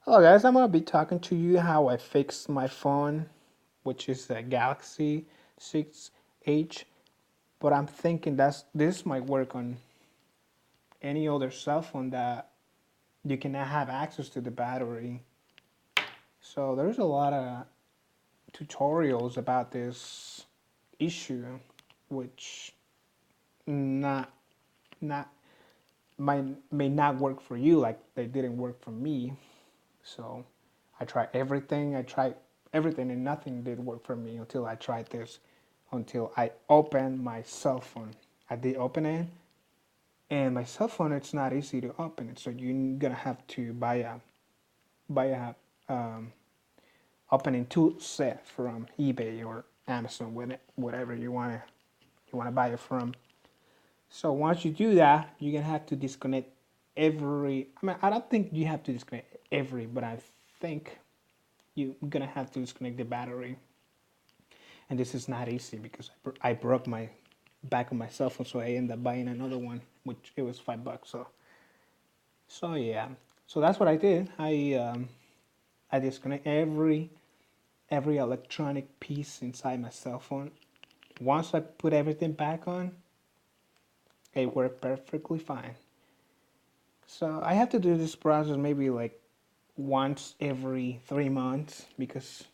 Hello guys, I'm gonna be talking to you how I fixed my phone, which is a Galaxy 6H. But I'm thinking this might work on any other cell phone that you cannot have access to the battery. So there's a lot of tutorials about this issue, which not not might may not work for you like they didn't work for me. So I tried everything and nothing did work for me until I tried this, until I opened my cell phone. I did open it, and my cell phone, it's not easy to open it. So you're gonna have to buy a opening tool set from eBay or Amazon, whatever you wanna buy it from. So once you do that, you're gonna have to disconnect every. I mean, I don't think you have to disconnect every, but I think you're gonna have to disconnect the battery. And this is not easy because I broke my back of my cell phone, so I ended up buying another one, which it was $5. So yeah, so that's what I did. I disconnect every electronic piece inside my cell phone. Once I put everything back on, it worked perfectly fine. So I have to do this process maybe like once every 3 months because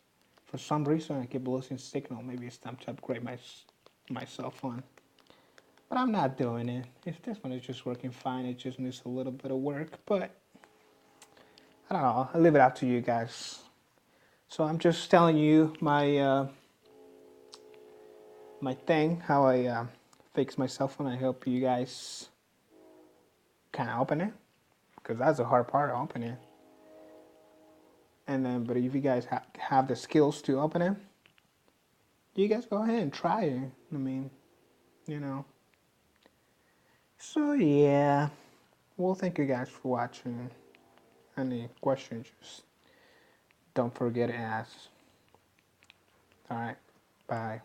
for some reason I keep losing signal. Maybe it's time to upgrade my cell phone. But I'm not doing it. If this one is just working fine, it just needs a little bit of work. But I don't know. I leave it up to you guys. So I'm just telling you my thing, how I fix my cell phone. I hope you guys can open it because that's the hard part, opening it. And then, but if you guys have the skills to open it, you guys go ahead and try it. I mean, you know. So yeah. Well, thank you guys for watching. Any questions, just don't forget to ask. All right. Bye.